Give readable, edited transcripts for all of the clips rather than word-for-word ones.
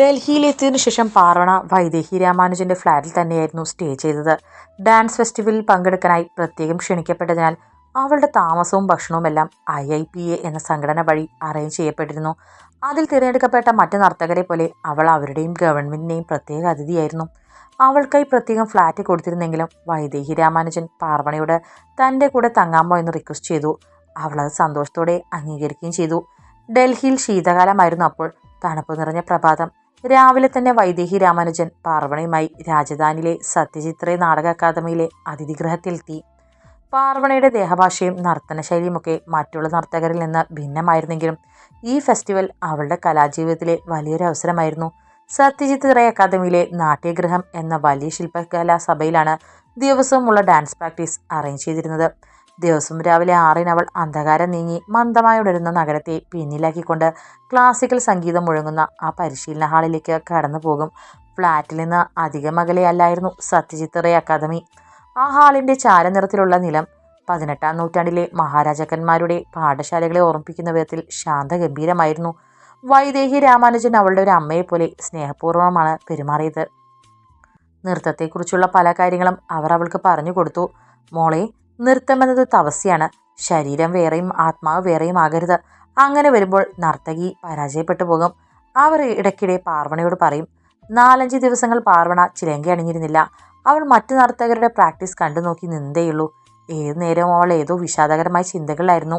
ഡൽഹിയിലെത്തിയതിനു ശേഷം പാർവണ വൈദേഹി രാമാനുജന്റെ ഫ്ലാറ്റിൽ തന്നെയായിരുന്നു സ്റ്റേ ചെയ്തത്. ഡാൻസ് ഫെസ്റ്റിവലിൽ പങ്കെടുക്കാനായി പ്രത്യേകം ക്ഷണിക്കപ്പെട്ടതിനാൽ അവളുടെ താമസവും ഭക്ഷണവുമെല്ലാം IIPA എന്ന സംഘടന വഴി അറേഞ്ച് ചെയ്യപ്പെട്ടിരുന്നു. അതിൽ തിരഞ്ഞെടുക്കപ്പെട്ട മറ്റു നർത്തകരെ പോലെ അവൾ അവരുടെയും ഗവൺമെന്റിന്റെയും പ്രത്യേക അതിഥിയായിരുന്നു. അവൾക്കായി പ്രത്യേകം ഫ്ലാറ്റ് കൊടുത്തിരുന്നെങ്കിലും വൈദേഹി രാമാനുജൻ പാർവണയോട് തൻ്റെ കൂടെ തങ്ങാമോ എന്ന് റിക്വസ്റ്റ് ചെയ്തു. അവളത് സന്തോഷത്തോടെ അംഗീകരിക്കുകയും ചെയ്തു. ഡൽഹിയിൽ ശീതകാലമായിരുന്നു അപ്പോൾ. തണുപ്പ് നിറഞ്ഞ പ്രഭാതം. രാവിലെ തന്നെ വൈദേഹി രാമാനുജൻ പാർവണയുമായി രാജധാനിയിലെ സത്യജിത് റേ നാടക അക്കാദമിയിലെ അതിഥിഗൃഹത്തിലെത്തി. പാർവണയുടെ ദേഹഭാഷയും നർത്തനശൈലിയുമൊക്കെ മറ്റുള്ള നർത്തകരിൽ നിന്ന് ഭിന്നമായിരുന്നെങ്കിലും ഈ ഫെസ്റ്റിവൽ അവളുടെ കലാജീവിതത്തിലെ വലിയൊരു അവസരമായിരുന്നു. സത്യജിത് റേ അക്കാദമിയിലെ നാട്യഗൃഹം എന്ന വലിയ ശില്പകലാ സഭയിലാണ് ദിവസവുമുള്ള ഡാൻസ് പ്രാക്ടീസ് അറേഞ്ച് ചെയ്തിരുന്നത്. ദിവസം രാവിലെ 6 അവൾ അന്ധകാരം നീങ്ങി മന്ദമായി ഉണരുന്ന നഗരത്തെ പിന്നിലാക്കിക്കൊണ്ട് ക്ലാസിക്കൽ സംഗീതം മുഴങ്ങുന്ന ആ പരിശീലന ഹാളിലേക്ക് കടന്നു പോകും. ഫ്ലാറ്റിൽ നിന്ന് അധികം അകലെയല്ലായിരുന്നു സത്യജിത് റേ അക്കാദമി. ആ ഹാളിൻ്റെ ചാരനിറത്തിലുള്ള നിലം 18-ാം നൂറ്റാണ്ടിലെ മഹാരാജാക്കന്മാരുടെ പാഠശാലകളെ ഓർമ്മിപ്പിക്കുന്ന വിധത്തിൽ ശാന്തഗംഭീരമായിരുന്നു. വൈദേഹി രാമാനുജൻ അവളുടെ ഒരു അമ്മയെപ്പോലെ സ്നേഹപൂർവ്വമാണ് പെരുമാറിയത്. നൃത്തത്തെക്കുറിച്ചുള്ള പല കാര്യങ്ങളും അവർ അവൾക്ക് പറഞ്ഞു കൊടുത്തു. മോളെ, നൃത്തമെന്നത് തപസ്യാണ്. ശരീരം വേറെയും ആത്മാവ് വേറെയും ആകരുത്. അങ്ങനെ വരുമ്പോൾ നർത്തകി പരാജയപ്പെട്ടു പോകും. അവർ ഇടയ്ക്കിടെ പാർവണയോട് പറയും. 4-5 ദിവസങ്ങൾ പാർവണ ചിലങ്ക അണിഞ്ഞിരുന്നില്ല. അവൾ മറ്റു നർത്തകരുടെ പ്രാക്ടീസ് കണ്ടു നോക്കി നിന്നേയുള്ളൂ. ഏതു നേരവും അവൾ ഏതോ വിഷാദകരമായ ചിന്തകളിലായിരുന്നു.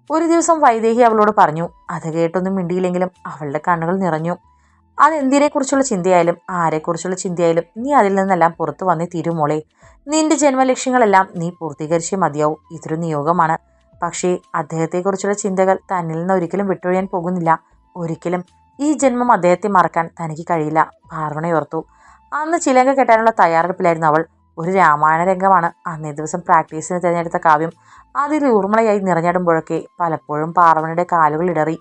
ഒരു ദിവസം വൈദേഹി അവളോട് പറഞ്ഞു. അത് കേട്ടൊന്നും മിണ്ടിയില്ലെങ്കിലും അവളുടെ കണ്ണുകൾ നിറഞ്ഞു. അതെന്തിനെക്കുറിച്ചുള്ള ചിന്തയായാലും ആരെക്കുറിച്ചുള്ള ചിന്തയായാലും നീ അതിൽ നിന്നെല്ലാം പുറത്തു വന്നേ തീരുമോളെ. നിന്റെ ജന്മലക്ഷ്യങ്ങളെല്ലാം നീ പൂർത്തീകരിച്ചേ മതിയാവും. ഇതൊരു നിയോഗമാണ്. പക്ഷേ അദ്ദേഹത്തെക്കുറിച്ചുള്ള ചിന്തകൾ തന്നിൽ നിന്ന് ഒരിക്കലും വിട്ടൊഴിയാൻ പോകുന്നില്ല. ഒരിക്കലും ഈ ജന്മം അദ്ദേഹത്തെ മറക്കാൻ തനിക്ക് കഴിയില്ല, പാർവണയോർത്തു. അന്ന് ചിലങ്ക കെട്ടാനുള്ള തയ്യാറെടുപ്പിലായിരുന്നു അവൾ. ഒരു രാമായണ രംഗമാണ് അന്നേ ദിവസം പ്രാക്ടീസിന് തിരഞ്ഞെടുത്ത കാവ്യം. അതിൽ ഊർമിളയായി നിറഞ്ഞിടുമ്പോഴൊക്കെ പലപ്പോഴും പാർവണയുടെ കാലുകൾ ഇടറി.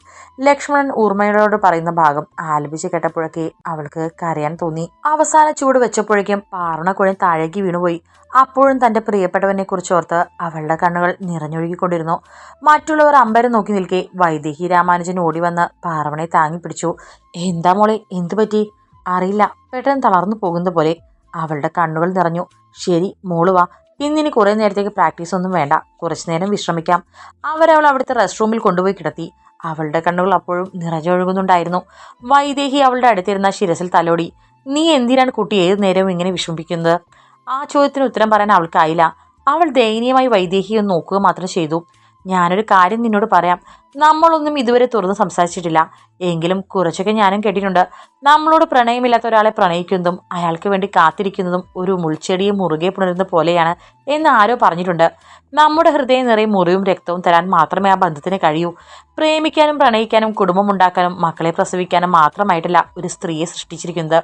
ലക്ഷ്മണൻ ഊർമിളയോട് പറയുന്ന ഭാഗം ആലപിച്ച് കേട്ടപ്പോഴൊക്കെ അവൾക്ക് കരയാൻ തോന്നി. അവസാന ചൂട് വെച്ചപ്പോഴേക്കും പാർവണ കുഴൻ താഴേക്ക് വീണുപോയി. അപ്പോഴും തൻ്റെ പ്രിയപ്പെട്ടവനെ കുറിച്ചോർത്ത് അവളുടെ കണ്ണുകൾ നിറഞ്ഞൊഴുകിക്കൊണ്ടിരുന്നു. മറ്റുള്ളവർ അമ്പരം നോക്കി നിൽക്കെ വൈദേഹി രാമാനുജൻ ഓടി വന്ന് പാർവണയെ താങ്ങി പിടിച്ചു. എന്താ മോളെ, എന്തു പറ്റി? അറിയില്ല, പെട്ടെന്ന് തളർന്നു പോകുന്ന പോലെ. അവളുടെ കണ്ണുകൾ നിറഞ്ഞു. ശരി മോള് വാ, ഇന്നിനി കുറേ നേരത്തേക്ക് പ്രാക്ടീസ് ഒന്നും വേണ്ട, കുറച്ചു നേരം വിശ്രമിക്കാം. അവരവൾ അവിടുത്തെ റെസ്റ്റ് റൂമിൽ കൊണ്ടുപോയി കിടത്തി. അവളുടെ കണ്ണുകൾ അപ്പോഴും നിറഞ്ഞൊഴുകുന്നുണ്ടായിരുന്നു. വൈദേഹി അവളുടെ അടുത്തിരുന്ന ശിരസിൽ തലോടി. നീ എന്തിനാണ് കുട്ടി ഏതു നേരവും ഇങ്ങനെ വിഷമിപ്പിക്കുന്നത്? ആ ചോദ്യത്തിന് ഉത്തരം പറയാൻ അവൾക്കായില്ല. അവൾ ദയനീയമായി വൈദേഹിയെ ഒന്ന് നോക്കുക മാത്രം ചെയ്തു. ഞാനൊരു കാര്യം നിന്നോട് പറയാം. നമ്മളൊന്നും ഇതുവരെ തുറന്ന് സംസാരിച്ചിട്ടില്ല. എങ്കിലും കുറച്ചൊക്കെ ഞാനും കേട്ടിട്ടുണ്ട്. നമ്മളോട് പ്രണയമില്ലാത്ത ഒരാളെ പ്രണയിക്കുന്നതും അയാൾക്ക് വേണ്ടി കാത്തിരിക്കുന്നതും ഒരു മുൾച്ചെടിയെ മുറുകെ പുണരുന്ന പോലെയാണ് എന്ന് ആരോ പറഞ്ഞിട്ടുണ്ട്. നമ്മുടെ ഹൃദയം നിറയെ മുറിവും രക്തവും തരാൻ മാത്രമേ ആ ബന്ധത്തിന് കഴിയൂ. പ്രേമിക്കാനും പ്രണയിക്കാനും കുടുംബം ഉണ്ടാക്കാനും മക്കളെ പ്രസവിക്കാനും മാത്രമായിട്ടല്ല ഒരു സ്ത്രീയെ സൃഷ്ടിച്ചിരിക്കുന്നത്.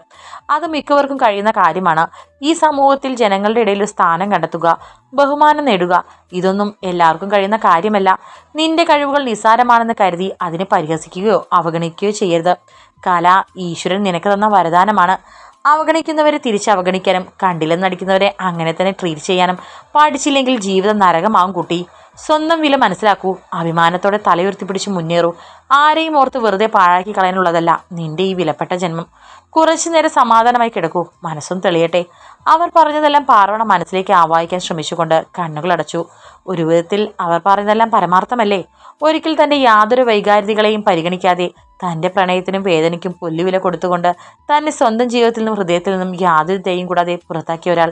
അത് മിക്കവർക്കും കഴിയുന്ന കാര്യമാണ്. ഈ സമൂഹത്തിൽ ജനങ്ങളുടെ ഇടയിൽ ഒരു സ്ഥാനം കണ്ടെത്തുക, ബഹുമാനം നേടുക, ഇതൊന്നും എല്ലാവർക്കും കഴിയുന്ന കാര്യമല്ല. നിന്റെ കഴിവുകൾ നിസ്സാരമാണെന്ന് കരുതി അതിനെ പരിഹസിക്കുകയോ അവഗണിക്കുകയോ ചെയ്യരുത്. കല ഈശ്വരൻ നിനക്ക് തന്ന വരദാനമാണ്. അവഗണിക്കുന്നവരെ തിരിച്ച് അവഗണിക്കാനും കണ്ടില്ലെന്ന് നടിക്കുന്നവരെ അങ്ങനെ തന്നെ ട്രീറ്റ് ചെയ്യാനും പഠിച്ചില്ലെങ്കിൽ ജീവിതം നരകമാകും കുട്ടി. സ്വന്തം വില മനസ്സിലാക്കൂ. അഭിമാനത്തോടെ തലയുയർത്തിപ്പിടിച്ച് മുന്നേറൂ. ആരെയും ഓർത്ത് വെറുതെ പാഴാക്കി കളയാനുള്ളതല്ല നിന്റെ ഈ വിലപ്പെട്ട ജന്മം. കുറച്ചു നേരം സമാധാനമായി കിടക്കൂ, മനസ്സും തെളിയട്ടെ. അവർ പറഞ്ഞതെല്ലാം പാർവണ മനസ്സിലേക്ക് ആവാഹിക്കാൻ ശ്രമിച്ചുകൊണ്ട് കണ്ണുകൾ അടച്ചു. ഒരു വിധത്തിൽ അവർ പറഞ്ഞതെല്ലാം പരമാർത്ഥമല്ലേ? ഒരിക്കൽ തൻ്റെ യാതൊരു വൈകാരികതകളെയും പരിഗണിക്കാതെ തൻ്റെ പ്രണയത്തിനും വേദനയ്ക്കും പുല്ലുവില കൊടുത്തുകൊണ്ട് തന്നെ സ്വന്തം ജീവിതത്തിൽ നിന്നും ഹൃദയത്തിൽ നിന്നും യാതൊരു ദയയും കൂടാതെ പുറത്താക്കിയ ഒരാൾ,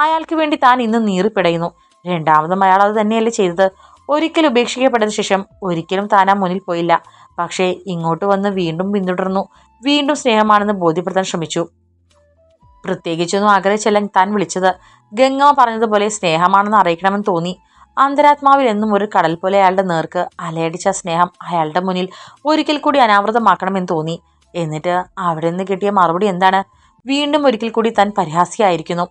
അയാൾക്ക് വേണ്ടി താൻ ഇന്ന് നീറിപ്പിടയുന്നു. രണ്ടാമതും അയാൾ അത് തന്നെയല്ലേ ചെയ്തത്? ഒരിക്കൽ ഉപേക്ഷിക്കപ്പെട്ടതിന് ശേഷം ഒരിക്കലും താൻ ആ മുന്നിൽ പോയില്ല. പക്ഷേ ഇങ്ങോട്ട് വന്ന് വീണ്ടും പിന്തുടർന്നു. വീണ്ടും സ്നേഹമാണെന്ന് ബോധ്യപ്പെടുത്താൻ ശ്രമിച്ചു. പ്രത്യേകിച്ചൊന്നും ആഗ്രഹിച്ചല്ല താൻ വിളിച്ചത്. ഗംഗ പറഞ്ഞതുപോലെ സ്നേഹമാണെന്ന് അറിയിക്കണമെന്ന് തോന്നി. അന്തരാത്മാവിൽ എന്നും ഒരു കടൽ പോലെ അയാളുടെ നേർക്ക് അലയടിച്ച സ്നേഹം അയാളുടെ മുന്നിൽ ഒരിക്കൽ കൂടി അനാവൃതമാക്കണമെന്ന് തോന്നി. എന്നിട്ട് അവിടെ നിന്ന് കിട്ടിയ മറുപടി എന്താണ്? വീണ്ടും ഒരിക്കൽ കൂടി താൻ പരിഹാസിയായിരിക്കുന്നു.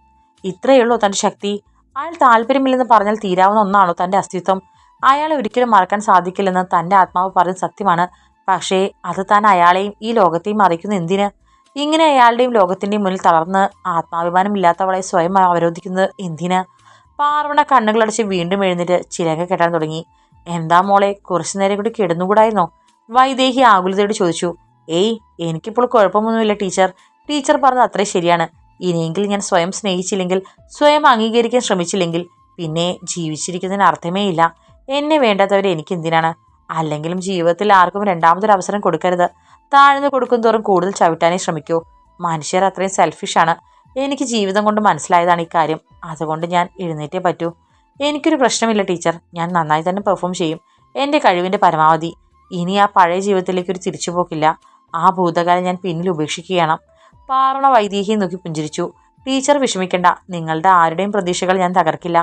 ഇത്രയുള്ളൂ തൻ്റെ ശക്തി? അയാൾ താല്പര്യമില്ലെന്ന് പറഞ്ഞാൽ തീരാവുന്ന ഒന്നാണോ തൻ്റെ അസ്തിത്വം? അയാളെ ഒരിക്കലും മറക്കാൻ സാധിക്കില്ലെന്ന് തൻ്റെ ആത്മാവ് പറയുന്ന സത്യമാണ്. പക്ഷേ അത് താൻ അയാളെയും ഈ ലോകത്തെയും അറിയിക്കുന്ന എന്തിന്? ഇങ്ങനെ അയാളുടെയും ലോകത്തിൻ്റെയും മുന്നിൽ തളർന്ന് ആത്മാഭിമാനം ഇല്ലാത്തവളെ സ്വയം അവരോധിക്കുന്നത് എന്തിന്? പാർവണ കണ്ണുകളടച്ച് വീണ്ടും എഴുന്നേറ്റ് ചിലങ്ക കെട്ടാൻ തുടങ്ങി. എന്താ മോളെ, കുറച്ചു നേരം കൂടി കിടന്നുകൂടായിരുന്നോ? വൈദേഹി ആകുലതയോട് ചോദിച്ചു. ഏയ് എനിക്കിപ്പോൾ കുഴപ്പമൊന്നുമില്ല ടീച്ചർ. ടീച്ചർ പറഞ്ഞത് അത്രയും ശരിയാണ്. ഇനിയെങ്കിലും ഞാൻ സ്വയം സ്നേഹിച്ചില്ലെങ്കിൽ, സ്വയം അംഗീകരിക്കാൻ ശ്രമിച്ചില്ലെങ്കിൽ പിന്നെ ജീവിച്ചിരിക്കുന്നതിന് അർത്ഥമേ ഇല്ല. എന്നെ വേണ്ടാത്തവരെ എനിക്ക് എന്തിനാണ്? അല്ലെങ്കിലും ജീവിതത്തിൽ ആർക്കും രണ്ടാമതൊരു അവസരം കൊടുക്കരുത്. താഴ്ന്നു കൊടുക്കും തോറും കൂടുതൽ ചവിട്ടാനേ ശ്രമിക്കൂ. മനുഷ്യർ അത്രയും സെൽഫിഷാണ്. എനിക്ക് ജീവിതം കൊണ്ട് മനസ്സിലായതാണ് ഈ കാര്യം. അതുകൊണ്ട് ഞാൻ എഴുന്നേറ്റേ പറ്റൂ. എനിക്കൊരു പ്രശ്നമില്ല ടീച്ചർ. ഞാൻ നന്നായി തന്നെ പെർഫോം ചെയ്യും, എൻ്റെ കഴിവിൻ്റെ പരമാവധി. ഇനി ആ പഴയ ജീവിതത്തിലേക്ക് ഒരു തിരിച്ചുപോക്കില്ല. ആ ഭൂതകാലം ഞാൻ പിന്നിൽ ഉപേക്ഷിക്കുകയാണ്. പാർവണ വൈദേഹിയെ നോക്കി പുഞ്ചിരിച്ചു. ടീച്ചർ വിഷമിക്കണ്ട. നിങ്ങളുടെ ആരുടെയും പ്രതീക്ഷകൾ ഞാൻ തകർക്കില്ല.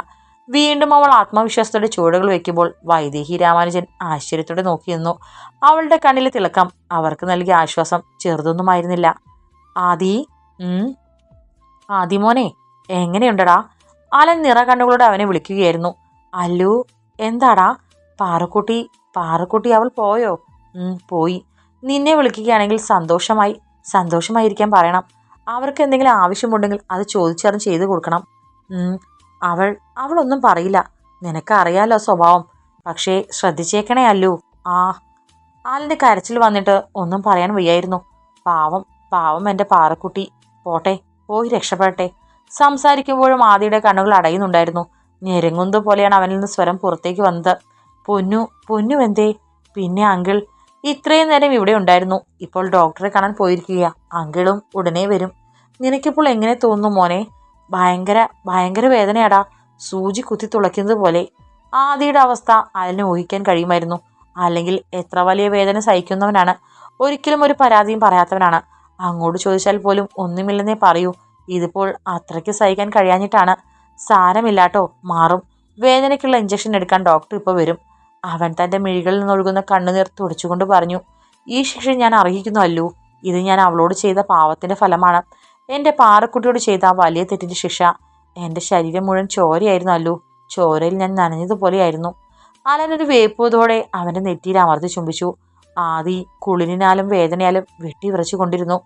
വീണ്ടും അവൾ ആത്മവിശ്വാസത്തോടെ ചുവടുകൾ വയ്ക്കുമ്പോൾ വൈദേഹി രാമാനുജൻ ആശ്ചര്യത്തോടെ നോക്കിയിരുന്നു. അവളുടെ കണ്ണിലെ തിളക്കം അവർക്ക് നൽകിയ ആശ്വാസം ചെറുതൊന്നുമായിരുന്നില്ല. ആദി ആദിമോനെ, എങ്ങനെയുണ്ടടാ? അലൻ നിറ കണ്ണുകളോടെ അവനെ വിളിക്കുകയായിരുന്നു. അല്ലു, എന്താടാ? പാറക്കുട്ടി അവൾ പോയോ? പോയി. നിന്നെ വിളിക്കുകയാണെങ്കിൽ സന്തോഷമായിരിക്കാൻ പറയണം. അവർക്ക് എന്തെങ്കിലും ആവശ്യമുണ്ടെങ്കിൽ അത് ചോദിച്ചറിഞ്ഞ് ചെയ്തു കൊടുക്കണം. അവളൊന്നും പറയില്ല. നിനക്കറിയാലോ സ്വഭാവം. പക്ഷേ ശ്രദ്ധിച്ചേക്കണേ അല്ലു. ആലിൻ്റെ കരച്ചിൽ വന്നിട്ട് ഒന്നും പറയാൻ വയ്യായിരുന്നു. പാവം എൻ്റെ പാറക്കുട്ടി. പോയി രക്ഷപ്പെടട്ടെ. സംസാരിക്കുമ്പോഴും ആദിയുടെ കണ്ണുകൾ അടയുന്നുണ്ടായിരുന്നു. ഞെരങ്ങുന്നത് പോലെയാണ് അവനിൽ നിന്ന് സ്വരം പുറത്തേക്ക് വന്നത്. പൊന്നു എന്തേ? പിന്നെ അങ്കിൾ ഇത്രയും നേരം ഇവിടെ ഉണ്ടായിരുന്നു. ഇപ്പോൾ ഡോക്ടറെ കാണാൻ പോയിരിക്കുക. അങ്കിളും ഉടനെ വരും. നിനക്കിപ്പോൾ എങ്ങനെ തോന്നുന്നു മോനെ? ഭയങ്കര വേദനയാടാ. സൂചി കുത്തി തുളയ്ക്കുന്നത് പോലെ. ആദിയുടെ അവസ്ഥ അലന് ഊഹിക്കാൻ കഴിയുമായിരുന്നു. അല്ലെങ്കിൽ എത്ര വലിയ വേദന സഹിക്കുന്നവനാണ്. ഒരിക്കലും ഒരു പരാതിയും പറയാത്തവനാണ്. അങ്ങോട്ട് ചോദിച്ചാൽ പോലും ഒന്നുമില്ലെന്നേ പറയൂ. ഇതിപ്പോൾ അത്രയ്ക്ക് സഹിക്കാൻ കഴിയാഞ്ഞിട്ടാണ്. സാരമില്ലാട്ടോ, മാറും. വേദനയ്ക്കുള്ള ഇഞ്ചക്ഷൻ എടുക്കാൻ ഡോക്ടർ ഇപ്പോൾ വരും. അവൻ തൻ്റെ മിഴികളിൽ നിന്നൊഴുകുന്ന കണ്ണുനീർ തുടച്ചുകൊണ്ട് പറഞ്ഞു. ഈ ശിക്ഷ ഞാൻ അർഹിക്കുന്നു അല്ലു. ഇത് ഞാൻ അവളോട് ചെയ്ത പാവത്തിൻ്റെ ഫലമാണ്. എൻ്റെ പാറക്കുട്ടിയോട് ചെയ്ത ആ വലിയ തെറ്റിൻ്റെ ശിക്ഷ. എൻ്റെ ശരീരം മുഴുവൻ ചോരയായിരുന്നു അല്ലു. ചോരയിൽ ഞാൻ നനഞ്ഞതുപോലെയായിരുന്നു. അലനൊരു വേപ്പൂതോടെ അവൻ്റെ നെറ്റിയിൽ അമർത്തി ചുംബിച്ചു. ആദി കുളിരിനാലും വേദനയാലും വെട്ടി കൊണ്ടിരുന്നു.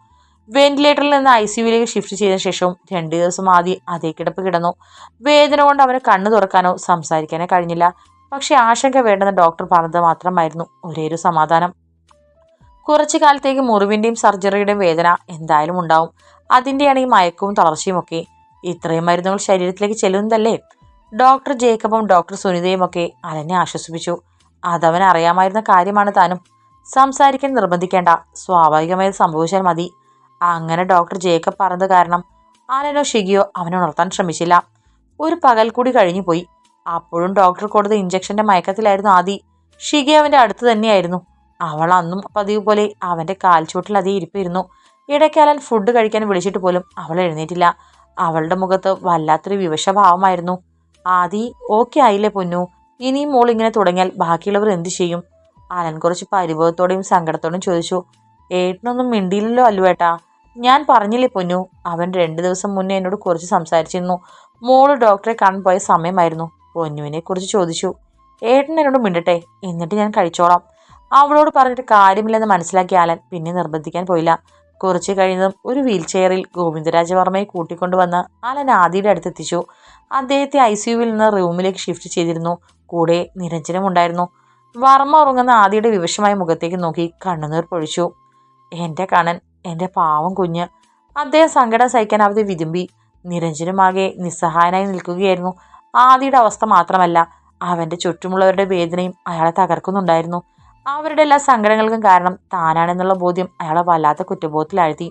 വെന്റിലേറ്ററിൽ നിന്ന് ICUവിലേക്ക് ഷിഫ്റ്റ് ചെയ്ത ശേഷവും 2 ദിവസം ആദി അതേ കിടപ്പ് കിടന്നു. വേദന കൊണ്ട് അവന് കണ്ണു തുറക്കാനോ സംസാരിക്കാനോ കഴിഞ്ഞില്ല. പക്ഷെ ആശങ്ക വേണ്ടെന്ന് ഡോക്ടർ പറഞ്ഞത് മാത്രമായിരുന്നു ഒരേയൊരു സമാധാനം. കുറച്ചു കാലത്തേക്ക് മുറിവിൻ്റെയും സർജറിയുടെയും വേദന എന്തായാലും ഉണ്ടാവും. അതിൻ്റെയാണ് ഈ മയക്കവും തളർച്ചയും ഒക്കെ. ഇത്രയും മരുന്നുകൾ ശരീരത്തിലേക്ക് ചെല്ലുന്നതല്ലേ? ഡോക്ടർ ജേക്കബും ഡോക്ടർ സുനിതയും ഒക്കെ അലനെ ആശ്വസിപ്പിച്ചു. അതവൻ അറിയാമായിരുന്ന കാര്യമാണ് താനും. സംസാരിക്കാൻ നിർബന്ധിക്കേണ്ട, സ്വാഭാവികമായി സംഭവിച്ചാൽ മതി. അങ്ങനെ ഡോക്ടർ ജേക്കബ് പറഞ്ഞത് കാരണം അലനോ ഷിഗിയോ അവനെ ഉണർത്താൻ ശ്രമിച്ചില്ല. ഒരു പകൽ കൂടി കഴിഞ്ഞു പോയി. അപ്പോഴും ഡോക്ടർ കൊടുത്ത ഇഞ്ചക്ഷന്റെ മയക്കത്തിലായിരുന്നു ആദി. ഷിഗി അവന്റെ അടുത്ത് തന്നെയായിരുന്നു. അവൾ അന്നും പതിവ് പോലെ അവന്റെ കാൽച്ചുവട്ടിൽ അതേ ഇരിപ്പിരുന്നു. ഇടയ്ക്ക് അലൻ ഫുഡ് കഴിക്കാൻ വിളിച്ചിട്ട് പോലും അവൾ എഴുന്നേറ്റില്ല. അവളുടെ മുഖത്ത് വല്ലാത്തൊരു വിവശഭാവമായിരുന്നു. ആദി, ഓക്കെ ആയില്ലേ പൊന്നു? ഇനിയും മോൾ ഇങ്ങനെ തുടങ്ങിയാൽ ബാക്കിയുള്ളവർ എന്ത് ചെയ്യും? അലൻ കുറച്ച് പരിഭവത്തോടെയും സങ്കടത്തോടെയും ചോദിച്ചു. ഏട്ടനൊന്നും മിണ്ടിയില്ലല്ലോ അല്ലുവേട്ടാ. ഞാൻ പറഞ്ഞില്ലേ പൊന്നു, അവൻ 2 ദിവസം മുന്നേ എന്നോട് കുറച്ച് സംസാരിച്ചിരുന്നു. മോള് ഡോക്ടറെ കാണാൻ പോയ സമയമായിരുന്നു. പൊന്നുവിനെ കുറിച്ച് ചോദിച്ചു. ഏട്ടൻ എന്നോട് മിണ്ടട്ടെ, എന്നിട്ട് ഞാൻ കഴിച്ചോളാം. അവളോട് പറഞ്ഞിട്ട് കാര്യമില്ലെന്ന് മനസ്സിലാക്കിയ അലൻ പിന്നെ നിർബന്ധിക്കാൻ പോയില്ല. കുറച്ച് കഴിഞ്ഞതും ഒരു വീൽ ചെയറിൽ ഗോവിന്ദരാജവർമ്മയെ കൂട്ടിക്കൊണ്ടുവന്ന് അലൻ ആദിയുടെ അടുത്തെത്തിച്ചു. അദ്ദേഹത്തെ ICUവിൽ നിന്ന് റൂമിലേക്ക് ഷിഫ്റ്റ് ചെയ്തിരുന്നു. കൂടെ നിരഞ്ജനം ഉണ്ടായിരുന്നു. വർമ്മ ഉറങ്ങുന്ന ആദിയുടെ വിവശമായ മുഖത്തേക്ക് നോക്കി കണ്ണുനീർ പൊഴിച്ചു. എൻ്റെ കണ്ണൻ, എൻ്റെ പാവം കുഞ്ഞ്. അദ്ദേഹം സങ്കടം സഹിക്കാനാവാതെ വിതുമ്പി. നിരഞ്ജനുമാകെ നിസ്സഹായനായി നിൽക്കുകയായിരുന്നു. ആദിയുടെ അവസ്ഥ മാത്രമല്ല, അവൻ്റെ ചുറ്റുമുള്ളവരുടെ വേദനയും അയാളെ തകർക്കുന്നുണ്ടായിരുന്നു. അവരുടെ എല്ലാ സങ്കടങ്ങൾക്കും കാരണം താനാണെന്നുള്ള ബോധ്യം അയാളെ വല്ലാത്ത കുറ്റബോധത്തിലാഴ്ത്തി.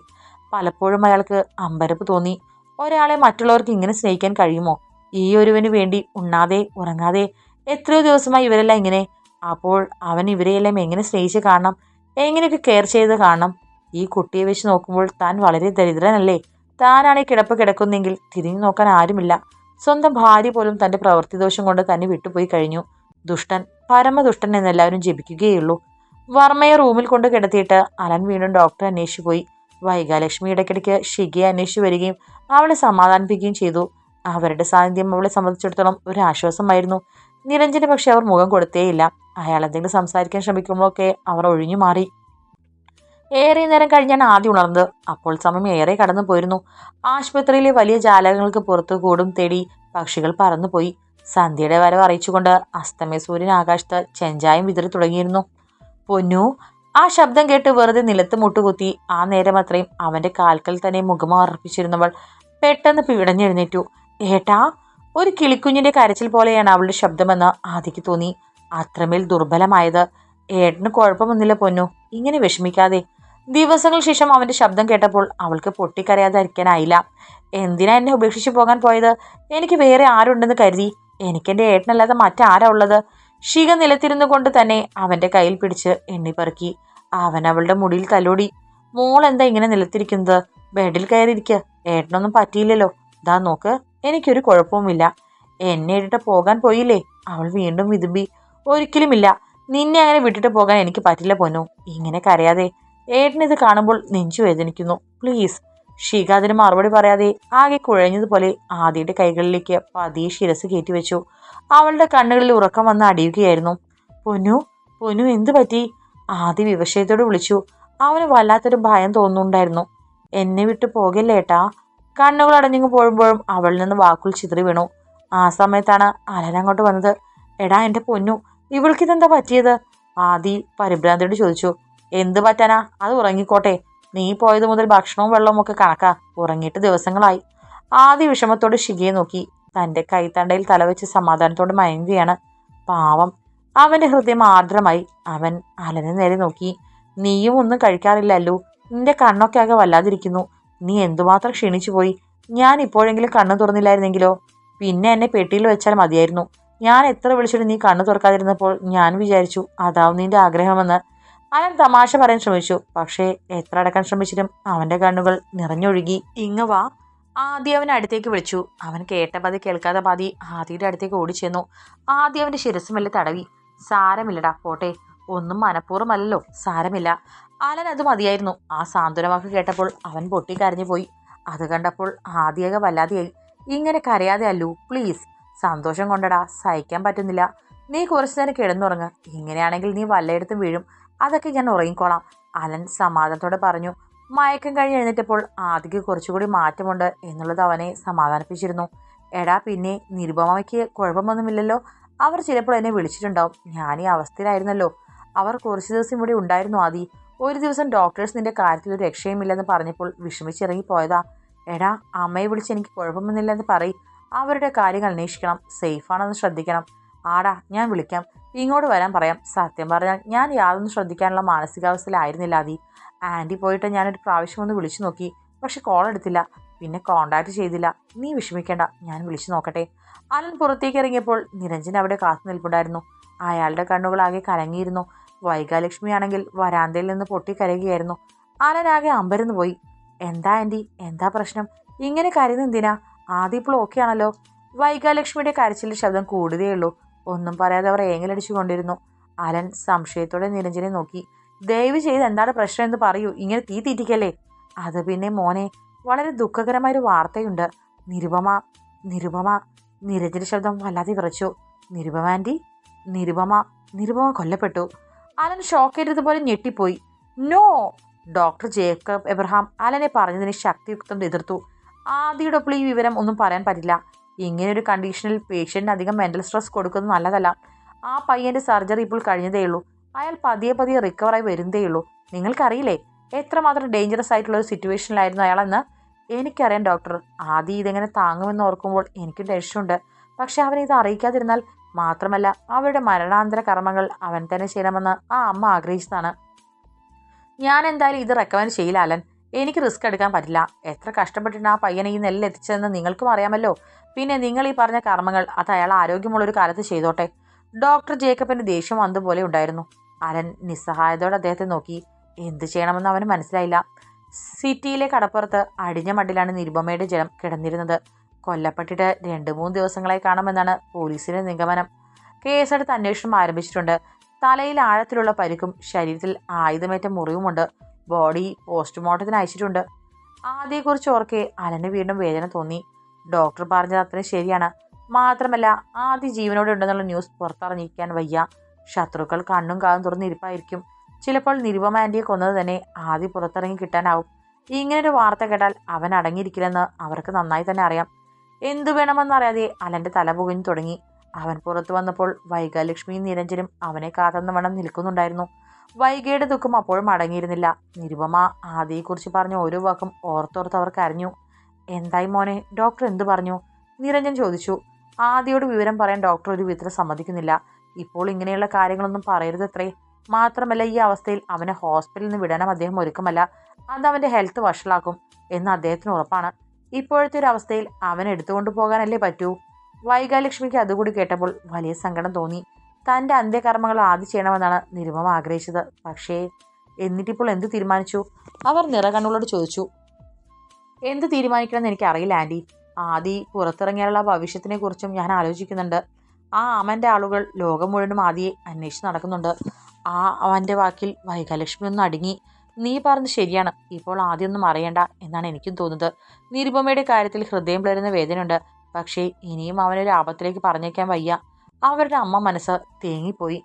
പലപ്പോഴും അയാൾക്ക് അമ്പരപ്പ് തോന്നി. ഒരാളെ മറ്റുള്ളവർക്ക് ഇങ്ങനെ സ്നേഹിക്കാൻ കഴിയുമോ? ഈ ഒരുവന് വേണ്ടി ഉണ്ണാതെ ഉറങ്ങാതെ എത്രയോ ദിവസമായി ഇവരെല്ലാം ഇങ്ങനെ. അപ്പോൾ അവൻ ഇവരെയെല്ലാം എങ്ങനെ സ്നേഹിച്ച് കാണണം? എങ്ങനെയൊക്കെ കെയർ ചെയ്ത് കാണണം? ഈ കുട്ടിയെ വെച്ച് നോക്കുമ്പോൾ താൻ വളരെ ദരിദ്രനല്ലേ? താനാണ് ഈ കിടപ്പ് കിടക്കുന്നെങ്കിൽ തിരിഞ്ഞു നോക്കാൻ ആരുമില്ല. സ്വന്തം ഭാര്യ പോലും തൻ്റെ പ്രവൃത്തിദോഷം കൊണ്ട് തന്നെ വിട്ടുപോയി കഴിഞ്ഞു. ദുഷ്ടൻ, പരമദുഷ്ടൻ എന്നെല്ലാവരും ജപിക്കുകയുള്ളൂ. വർമ്മയെ റൂമിൽ കൊണ്ട് കിടത്തിയിട്ട് അലൻ വീണ്ടും ഡോക്ടറെ അന്വേഷിച്ചു പോയി. വൈകാലക്ഷ്മി ഇടയ്ക്കിടയ്ക്ക് ഷിഗയെ അന്വേഷിച്ചു വരികയും അവളെ സമാധാനിപ്പിക്കുകയും ചെയ്തു. അവരുടെ സാന്നിധ്യം അവളെ സംബന്ധിച്ചിടത്തോളം ഒരു ആശ്വാസമായിരുന്നു. നിരഞ്ജന് പക്ഷെ അവർ മുഖം കൊടുത്തേയില്ല. അയാൾ എന്തെങ്കിലും സംസാരിക്കാൻ ശ്രമിക്കുമ്പോഴൊക്കെ അവർ ഒഴിഞ്ഞു മാറി. ഏറെ നേരം കഴിഞ്ഞാണ് ആദ്യം ഉണർന്നത്. അപ്പോൾ സമയം ഏറെ കടന്നു പോയിരുന്നു. ആശുപത്രിയിലെ വലിയ ജാലകങ്ങൾക്ക് പുറത്തു കൂടും തേടി പക്ഷികൾ പറന്നുപോയി. സന്ധ്യയുടെ വരവ് അറിയിച്ചുകൊണ്ട് അസ്തമയ സൂര്യൻ ആകാശത്ത് ചെഞ്ചായം വിതറി തുടങ്ങിയിരുന്നു. പൊന്നു, ആ ശബ്ദം കേട്ട് വെറുതെ നിലത്ത് മുട്ടുകുത്തി. ആ നേരം അത്രയും അവന്റെ കാൽക്കൽ തന്നെ മുഖമർപ്പിച്ചിരുന്നവൾ പെട്ടെന്ന് പിടഞ്ഞെഴുന്നേറ്റു. ഏട്ടാ! ഒരു കിളിക്കുഞ്ഞിന്റെ കരച്ചിൽ പോലെയാണ് അവളുടെ ശബ്ദമെന്ന് ആദിക്ക് തോന്നി. അത്രമേൽ ദുർബലമായത്. ഏട്ടന് കുഴപ്പമൊന്നുമില്ല പൊന്നു, ഇങ്ങനെ വിഷമിക്കാതെ. ദിവസങ്ങൾക്ക് ശേഷം അവന്റെ ശബ്ദം കേട്ടപ്പോൾ അവൾക്ക് പൊട്ടിക്കരയാതിരിക്കാനായില്ല. എന്തിനാ എന്നെ ഉപേക്ഷിച്ചു പോകാൻ പോയത്? എനിക്ക് വേറെ ആരുണ്ടെന്ന് കരുതി? എനിക്കെന്റെ ഏട്ടനല്ലാതെ മറ്റാരാ ഉള്ളത്? ശിഖ നിലത്തിരുന്നു കൊണ്ട് തന്നെ അവന്റെ കയ്യിൽ പിടിച്ച് എണ്ണിപ്പെറുക്കി. അവൻ അവളുടെ മുടിയിൽ തലോടി. മോൾ എന്താ ഇങ്ങനെ നിലത്തിരിക്കുന്നത്? ബെഡിൽ കയറിയിരിക്കുക. ഏട്ടനൊന്നും പറ്റിയില്ലല്ലോ. ദാ നോക്ക്, എനിക്കൊരു കുഴപ്പവുമില്ല. എന്നെ ഇട്ടിട്ട് പോകാൻ പോയില്ലേ? അവൾ വീണ്ടും വിതുമ്പി. ഒരിക്കലുമില്ല. നിന്നെ അങ്ങനെ വിട്ടിട്ട് പോകാൻ എനിക്ക് പറ്റില്ല പൊന്നു. ഇങ്ങനെ കരയാതെ. ഏട്ടനിത് കാണുമ്പോൾ നെഞ്ചു വേദനിക്കുന്നു. പ്ലീസ്. ഷിക അതിന് മറുപടി പറയാതെ ആകെ കുഴഞ്ഞതുപോലെ ആദിയുടെ കൈകളിലേക്ക് പതിയെ ശിരസ് കയറ്റിവെച്ചു. അവളുടെ കണ്ണുകളിൽ ഉറക്കം വന്ന് അടിയുകയായിരുന്നു. പൊന്നു, പൊന്നു എന്തു പറ്റി? ആദി വിവശയത്തോട് വിളിച്ചു. അവന് വല്ലാത്തൊരു ഭയം തോന്നുന്നുണ്ടായിരുന്നു. എന്നെ വിട്ടു പോകല്ലേ ഏട്ടാ. കണ്ണുകൾ അടഞ്ഞു പോഴുമ്പോഴും അവളിൽ നിന്ന് വാക്കുകൾ ചിതറി വീണു. ആ സമയത്താണ് അലൻ അങ്ങോട്ട് വന്നത്. എടാ എന്റെ പൊന്നു, ഇവൾക്കിതെന്താ പറ്റിയത്? ആദി പരിഭ്രാന്തിയോട് ചോദിച്ചു. എന്ത് പറ്റാനാ? അത് ഉറങ്ങിക്കോട്ടെ. നീ പോയത് മുതൽ ഭക്ഷണവും വെള്ളവും ഒക്കെ കണക്കാ. ഉറങ്ങിയിട്ട് ദിവസങ്ങളായി. ആദി വിഷമത്തോട് ഷികയെ നോക്കി. തന്റെ കൈത്തണ്ടയിൽ തലവെച്ച് സമാധാനത്തോട് മയങ്ങുകയാണ്. പാവം. അവന്റെ ഹൃദയം ആർദ്രമായി. അവൻ അലനെ നേരെ നോക്കി. നീയും ഒന്നും കഴിക്കാറില്ലല്ലോ. നിന്റെ കണ്ണൊക്കെ ആകെ വല്ലാതിരിക്കുന്നു. നീ എന്തുമാത്രം ക്ഷീണിച്ചു പോയി. ഞാൻ ഇപ്പോഴെങ്കിലും കണ്ണു തുറന്നില്ലായിരുന്നെങ്കിലോ? പിന്നെ എന്നെ പെട്ടിയിൽ വെച്ചാൽ മതിയായിരുന്നു. ഞാൻ എത്ര വിളിച്ചിട്ട് നീ കണ്ണു തുറക്കാതിരുന്നപ്പോൾ ഞാൻ വിചാരിച്ചു അതാവും നിന്റെ ആഗ്രഹമെന്ന്. അലൻ തമാശ പറയാൻ ശ്രമിച്ചു. പക്ഷേ എത്ര അടക്കാൻ ശ്രമിച്ചിട്ടും അവന്റെ കണ്ണുകൾ നിറഞ്ഞൊഴുകി. ഇങ്ങ് വാ. ആദ്യം അവൻ അടുത്തേക്ക് വിളിച്ചു. അവൻ കേട്ട പാതി കേൾക്കാത്ത പാതി ആദിയുടെ അടുത്തേക്ക് ഓടിച്ചെന്നു. ആദ്യം അവന്റെ ശിരസ് മെല്ലെ തടവി. സാരമില്ലടാ, പോട്ടെ. ഒന്നും മനഃപൂർവ്വമല്ലല്ലോ. സാരമില്ല. അലൻ അത് മതിയായിരുന്നു. ആ സാന്ത്വനവാക്ക് കേട്ടപ്പോൾ അവൻ പൊട്ടിക്കരഞ്ഞു പോയി. അത് കണ്ടപ്പോൾ ആദ്യമൊക്കെ വല്ലാതെയായി. ഇങ്ങനെ കരയാതെ അല്ലു, പ്ലീസ്. സന്തോഷം കൊണ്ടടാ, സഹിക്കാൻ പറ്റുന്നില്ല. നീ കുറച്ചു നേരം കിടന്നുറങ്ങ്. ഇങ്ങനെയാണെങ്കിൽ നീ വല്ലയിടത്തും വീഴും. അതൊക്കെ ഞാൻ ഉറങ്ങിക്കോളാം. അലൻ സമാധാനത്തോടെ പറഞ്ഞു. മയക്കം കഴിഞ്ഞ് എഴുന്നേറ്റപ്പോൾ ആദിക്ക് കുറച്ചുകൂടി മാറ്റമുണ്ട് എന്നുള്ളത് അവനെ സമാധാനിപ്പിച്ചിരുന്നു. എടാ പിന്നെ നിരുപമയ്ക്ക് കുഴപ്പമൊന്നുമില്ലല്ലോ? അവർ ചിലപ്പോൾ എന്നെ വിളിച്ചിട്ടുണ്ടാവും. ഞാൻ ഈ അവസ്ഥയിലായിരുന്നല്ലോ. അവർ കുറച്ച് ദിവസം ഇവിടെ ഉണ്ടായിരുന്നു ആദി. ഒരു ദിവസം ഡോക്ടേഴ്സ് നിന്റെ കാര്യത്തിൽ ഒരു രക്ഷയുമില്ലെന്ന് പറഞ്ഞപ്പോൾ വിഷമിച്ചിറങ്ങി പോയതാ. എടാ, അമ്മയെ വിളിച്ച് എനിക്ക് കുഴപ്പമൊന്നുമില്ലെന്ന് പറയും. അവരുടെ കാര്യങ്ങൾ അന്വേഷിക്കണം. സേഫാണെന്ന് ശ്രദ്ധിക്കണം. ആടാ, ഞാൻ വിളിക്കാം. ഇങ്ങോട്ട് വരാൻ പറയാം. സത്യം പറഞ്ഞാൽ ഞാൻ യാതൊന്നും ശ്രദ്ധിക്കാനുള്ള മാനസികാവസ്ഥയിലായിരുന്നില്ല ആദി. ആൻറ്റി പോയിട്ട് ഞാനൊരു പ്രാവശ്യം ഒന്ന് വിളിച്ചു നോക്കി. പക്ഷെ കോൾ എടുത്തില്ല. പിന്നെ കോണ്ടാക്ട് ചെയ്തില്ല. നീ വിഷമിക്കേണ്ട, ഞാൻ വിളിച്ചു നോക്കട്ടെ. അലൻ പുറത്തേക്ക് ഇറങ്ങിയപ്പോൾ നിരഞ്ജൻ അവിടെ കാത്തു നിൽപ്പുണ്ടായിരുന്നു. അയാളുടെ കണ്ണുകളാകെ കലങ്ങിയിരുന്നു. വൈകാലക്ഷ്മി ആണെങ്കിൽ വരാന്തയിൽ നിന്ന് പൊട്ടിക്കരയുകയായിരുന്നു. അലനാകെ അമ്പരന്ന് പോയി. എന്താ ആൻറ്റി, എന്താ പ്രശ്നം? ഇങ്ങനെ കരയുന്ന എന്തിനാ? ആദ്യം ഇപ്പോൾ ഓക്കെ ആണല്ലോ. വൈകാലക്ഷ്മിയുടെ കരച്ചിലിന്റെ ശബ്ദം കൂടുകയുള്ളൂ. ഒന്നും പറയാതെ അവർ ഏങ്ങലടിച്ചു കൊണ്ടിരുന്നു. അലൻ സംശയത്തോടെ നിരഞ്ജനെ നോക്കി. ദയവ് ചെയ്ത് എന്താണ് പ്രശ്നം എന്ന് പറയൂ. ഇങ്ങനെ തീ തീറ്റിക്കല്ലേ. അത് പിന്നെ മോനെ, വളരെ ദുഃഖകരമായൊരു വാർത്തയുണ്ട്. നിരുപമ നിരുപമ നിരഞ്ജന്റെ ശബ്ദം വല്ലാതെ വിറച്ചു. നിരുപമ ആൻറ്റി? നിരുപമ നിരുപമ കൊല്ലപ്പെട്ടു. അലൻ ഷോക്കേറ്റതുപോലെ ഞെട്ടിപ്പോയി. നോ! ഡോക്ടർ ജേക്കബ് എബ്രഹാം അലനെ പറഞ്ഞതിന് ശക്തിയുക്തം എതിർത്തു. ആദിയോടൊപ്പം ഈ വിവരം ഒന്നും പറയാൻ പറ്റില്ല. ഇങ്ങനെയൊരു കണ്ടീഷനിൽ പേഷ്യന്റിന് അധികം മെന്റൽ സ്ട്രെസ് കൊടുക്കുന്നത് നല്ലതല്ല. ആ പയ്യന്റെ സർജറി ഇപ്പോൾ കഴിഞ്ഞതേയുള്ളൂ. അയാൾ പതിയെ പതിയെ റിക്കവറായി വരുന്നതേയുള്ളൂ. നിങ്ങൾക്കറിയില്ലേ എത്രമാത്രം ഡേഞ്ചറസ് ആയിട്ടുള്ള ഒരു സിറ്റുവേഷനിലായിരുന്നു അയാളെന്ന്? എനിക്കറിയാം ഡോക്ടർ. ആദ്യം ഇതെങ്ങനെ താങ്ങുമെന്ന് ഓർക്കുമ്പോൾ എനിക്ക് ടെൻഷനുണ്ട്. പക്ഷെ അവനെ ഇത് അറിയിക്കാതിരുന്നാൽ, മാത്രമല്ല അവരുടെ മരണാന്തര കർമ്മങ്ങൾ അവൻ തന്നെ ചെയ്യണമെന്ന് ആ അമ്മ ആഗ്രഹിച്ചതാണ്. ഞാൻ എന്തായാലും ഇത് റെക്കമെൻഡ് ചെയ്യില്ല അലൻ. എനിക്ക് റിസ്ക് എടുക്കാൻ പറ്റില്ല. എത്ര കഷ്ടപ്പെട്ടിട്ട് ആ പയ്യനെ ഈ നെല്ലിൽ എത്തിച്ചതെന്ന് നിങ്ങൾക്കും അറിയാമല്ലോ. പിന്നെ നിങ്ങൾ ഈ പറഞ്ഞ കർമ്മങ്ങൾ അത് അയാൾ ആരോഗ്യമുള്ളൊരു കാലത്ത് ചെയ്തോട്ടെ. ഡോക്ടർ ജേക്കബിന്റെ ദേഷ്യം അതുപോലെ ഉണ്ടായിരുന്നു. അലൻ നിസ്സഹായതയോടെ അദ്ദേഹത്തെ നോക്കി. എന്ത് ചെയ്യണമെന്ന് അവന് മനസ്സിലായില്ല. സിറ്റിയിലെ കടപ്പുറത്ത് അടിഞ്ഞ മട്ടിലാണ് നിരുപമയുടെ ജലം കിടന്നിരുന്നത്. കൊല്ലപ്പെട്ടിട്ട് 2-3 ദിവസങ്ങളായി കാണുമെന്നാണ് പോലീസിന്റെ നിഗമനം. കേസെടുത്ത് അന്വേഷണം ആരംഭിച്ചിട്ടുണ്ട്. തലയിൽ ആഴത്തിലുള്ള പരിക്കും ശരീരത്തിൽ ആയുധമേറ്റ മുറിവുമുണ്ട്. ബോഡി പോസ്റ്റ്മോർട്ടത്തിന് അയച്ചിട്ടുണ്ട്. ആദ്യയെക്കുറിച്ച് ഓർക്കെ അലന് വീണ്ടും വേദന തോന്നി. ഡോക്ടർ പറഞ്ഞത് അത്രയും ശരിയാണ്. മാത്രമല്ല ആദ്യ ജീവനോടെ ഉണ്ടെന്നുള്ള ന്യൂസ് പുറത്തറിഞ്ഞിരിക്കാൻ വയ്യ. ശത്രുക്കൾ കണ്ണും കാതും തുറന്നിരിപ്പായിരിക്കും. ചിലപ്പോൾ നിരുപമ ആൻറ്റിയെ കൊന്നത് തന്നെ ആദ്യം പുറത്തിറങ്ങി കിട്ടാനാവും. ഇങ്ങനൊരു വാർത്ത കേട്ടാൽ അവൻ അടങ്ങിയിരിക്കില്ലെന്ന് അവർക്ക് നന്നായി തന്നെ അറിയാം. എന്തു വേണമെന്നറിയാതെ അലന്റെ തല പുകഞ്ഞു തുടങ്ങി. അവൻ പുറത്തു വന്നപ്പോൾ വൈകാലക്ഷ്മിയും നിരഞ്ജനും അവനെ കാത്തുന്ന വണ്ണം നിൽക്കുന്നുണ്ടായിരുന്നു. വൈകിയുടെ ദുഃഖം അപ്പോഴും അടങ്ങിയിരുന്നില്ല. നിരുപമ ആദിയെക്കുറിച്ച് പറഞ്ഞ ഓരോ വാക്കും ഓർത്തോർത്ത് അവർ കരഞ്ഞു. എന്തായി മോനെ, ഡോക്ടർ എന്തു പറഞ്ഞു? നിരഞ്ജൻ ചോദിച്ചു. ആദിയോട് വിവരം പറയാൻ ഡോക്ടർ ഒരു വിധത്തിൽ സമ്മതിക്കുന്നില്ല. ഇപ്പോൾ ഇങ്ങനെയുള്ള കാര്യങ്ങളൊന്നും പറയരുതത്രേ. മാത്രമല്ല ഈ അവസ്ഥയിൽ അവനെ ഹോസ്പിറ്റലിൽ നിന്ന് വിടാനും അദ്ദേഹം ഒരുക്കമല്ല. അത് അവൻ്റെ ഹെൽത്ത് വഷളാക്കും എന്ന് അദ്ദേഹത്തിന് ഉറപ്പാണ്. ഇപ്പോഴത്തെ ഒരു അവസ്ഥയിൽ അവനെ എടുത്തുകൊണ്ടു പോകാനല്ലേ പറ്റൂ. വൈകാലക്ഷ്മിക്ക് അതുകൂടി കേട്ടപ്പോൾ വലിയ സങ്കടം തോന്നി. തൻ്റെ അന്ത്യകർമ്മങ്ങൾ ആദ്യം ചെയ്യണമെന്നാണ് നിരുപമ ആഗ്രഹിച്ചത്. പക്ഷേ എന്നിട്ടിപ്പോൾ എന്ത് തീരുമാനിച്ചു? അവർ നിറകണ്ണുകളോട് ചോദിച്ചു. എന്ത് തീരുമാനിക്കണമെന്ന് എനിക്കറിയില്ല ആൻറ്റി. ആദി പുറത്തിറങ്ങിയാലുള്ള ഭവിഷ്യത്തിനെ കുറിച്ചും ഞാൻ ആലോചിക്കുന്നുണ്ട്. ആ അമൻ്റെ ആളുകൾ ലോകം മുഴുവനും ആദിയെ അന്വേഷിച്ച് നടക്കുന്നുണ്ട്. അവൻ്റെ വാക്കിൽ വൈകാലക്ഷ്മി ഒന്ന് അടുങ്ങി. നീ പറഞ്ഞത് ശരിയാണ്. ഇപ്പോൾ ആദ്യമൊന്നും അറിയണ്ട എന്നാണ് എനിക്കും തോന്നുന്നത്. നിരുപമയുടെ കാര്യത്തിൽ ഹൃദയം പിളരുന്ന വേദനയുണ്ട്. പക്ഷേ ഇനിയും അവനൊരു ആപത്തിലേക്ക് പറഞ്ഞേക്കാൻ വയ്യ. അവരുടെ അമ്മ മനസ്സ് തേങ്ങിപ്പോയി.